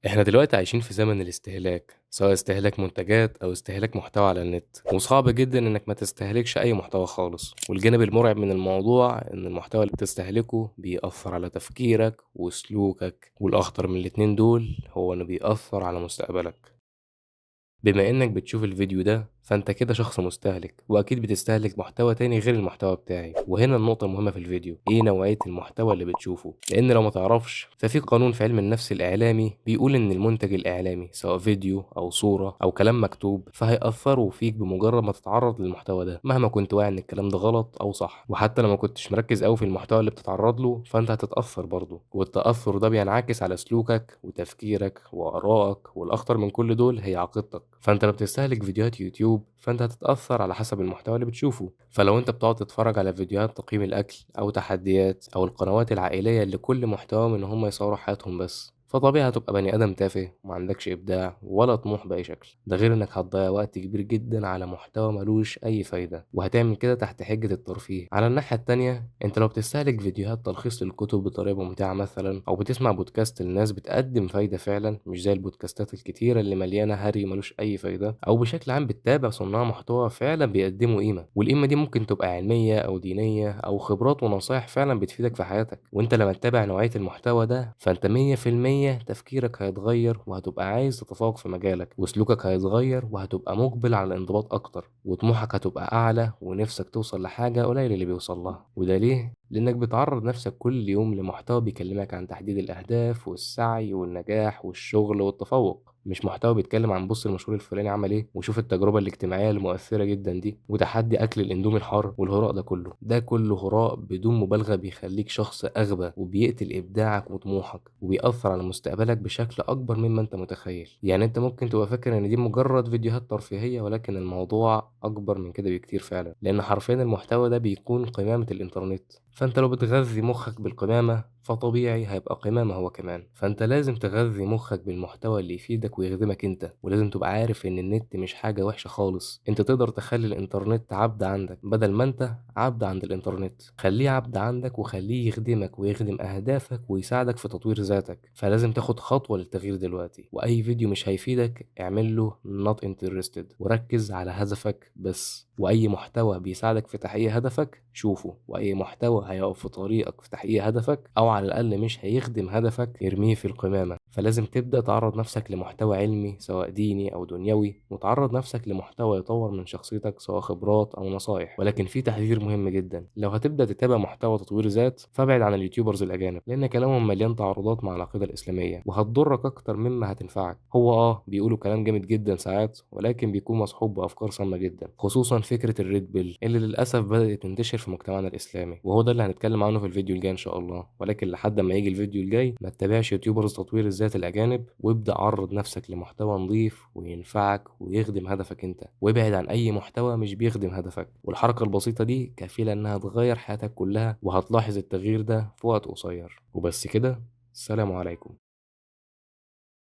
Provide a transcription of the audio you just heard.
إحنا دلوقتي عايشين في زمن الاستهلاك، سواء استهلاك منتجات أو استهلاك محتوى على النت، وصعب جدًا إنك ما تستهلكش أي محتوى خالص، والجانب المرعب من الموضوع إن المحتوى اللي بتستهلكه بيأثر على تفكيرك وسلوكك، والأخطر من الاتنين دول هو إنه بيأثر على مستقبلك. بما إنك بتشوف الفيديو ده فأنت كده شخص مستهلك وأكيد بتستهلك محتوى تاني غير المحتوى بتاعي، وهنا النقطة المهمة في الفيديو، إيه نوعية المحتوى اللي بتشوفه؟ لأن لو متعرفش ففي قانون في علم النفس الإعلامي بيقول إن المنتج الإعلامي سواء فيديو أو صورة أو كلام مكتوب فهيأثروا فيك بمجرد ما تتعرض للمحتوى ده، مهما كنت واعي إن الكلام ده غلط أو صح، وحتى لو ما كنتش مركز أوي في المحتوى اللي بتتعرض له فأنت هتتأثر برضه، والتأثر ده بينعكس على سلوكك وتفكيرك وآرائك، والأخطر من كل دول هي عقيدتك. فأنت لو بتستهلك فيديوهات يوتيوب فأنت هتتأثر على حسب المحتوى اللي بتشوفه، فلو أنت بتقعد تتفرج على فيديوهات تقييم الأكل أو تحديات أو القنوات العائلية اللي كل محتواهم إن هم يصوروا حياتهم بس، فطبيعي هتبقى بني آدم تافه ومعندكش إبداع ولا طموح بأي شكل، ده غير إنك هتضيع وقت كبير جدا على محتوى ملوش أي فايدة، وهتعمل كده تحت حجة الترفيه. على الناحية التانية أنت لو بتستهلك فيديوهات تلخيص للكتب بطريقة ممتعة مثلا، أو بتسمع بودكاست لناس بتقدم فايدة فعلا مش زي البودكاستات الكتيرة اللي مليانة هري ملوش أي فايدة، أو بشكل عام بتتابع صناع محتوى فعلا بيقدموا قيمة، والقيمة دي ممكن تبقى علمية أو دينية أو خبرات ونصايح فعلا بتفيدك في حياتك، وأنت لما تتابع نوعية المحتوى ده فأنت 100% تفكيرك هيتغير وهتبقى عايز تتفوق في مجالك، وسلوكك هيتغير وهتبقى مقبل على الانضباط أكتر، وطموحك هتبقى أعلى ونفسك توصل لحاجة قليل اللي بيوصل لها. وده ليه؟ لأنك بتعرض نفسك كل يوم لمحتوى بيكلمك عن تحديد الأهداف والسعي والنجاح والشغل والتفوق، مش محتوى بيتكلم عن بص المشهور الفلاني عمل ايه وشوف التجربة الاجتماعية المؤثرة جدا دي وتحدي أكل الأندومي الحار والهراء. ده كله هراء بدون مبالغة بيخليك شخص أغبى وبيقتل إبداعك وطموحك وبيأثر على مستقبلك بشكل أكبر مما أنت متخيل. يعني أنت ممكن تبقى فاكر إن دي مجرد فيديوهات ترفيهية ولكن الموضوع أكبر من كده بكتير فعلا، لأن حرفيا المحتوى ده بيكون قمامة الإنترنت، فانت لو بتغذي مخك بالقمامة فطبيعي هيبقى قمامة هو كمان، فانت لازم تغذي مخك بالمحتوى اللي يفيدك ويخدمك انت، ولازم تبقى عارف ان النت مش حاجة وحشة خالص، انت تقدر تخلي الانترنت عبد عندك بدل ما انت عبد عند الانترنت، خليه عبد عندك وخليه يخدمك ويخدم اهدافك ويساعدك في تطوير ذاتك، فلازم تاخد خطوة للتغيير دلوقتي، واي فيديو مش هيفيدك اعمل له not interested وركز على هدفك بس، واي محتوى بيساعدك في تحقيق هدفك شوفه، واي محتوى هيقف في طريقك في تحقيق هدفك او على الاقل مش هيخدم هدفك ارميه في القمامة. فلازم تبدأ تعرض نفسك لمحتوى علمي سواء ديني او دنيوي، وتعرض نفسك لمحتوى يطور من شخصيتك سواء خبرات او نصايح، ولكن في تحذير مهم جدا، لو هتبدأ تتابع محتوى تطوير ذات فابعد عن اليوتيوبرز الاجانب لان كلامهم مليان تعارضات مع العقيدة الاسلامية وهتضرك اكتر مما هتنفعك. هو بيقولوا كلام جامد جدا ساعات ولكن بيكون مصحوب بافكار سامة جدا، خصوصا فكرة الريد بيل اللي للاسف بدأت تنتشر في مجتمعنا الاسلامي، وهو ده اللي هنتكلم عنه في الفيديو الجاي ان شاء الله. ولكن لحد ما يجي الفيديو الجاي ما تتابعش يوتيوبرز تطوير الذات الاجانب، وابدأ عرض نفسك لمحتوى نظيف وينفعك ويخدم هدفك انت، وابعد عن اي محتوى مش بيخدم هدفك، والحركة البسيطة دي كفيلة انها تغير حياتك كلها وهتلاحظ التغيير ده في وقت قصير. وبس كده، السلام عليكم.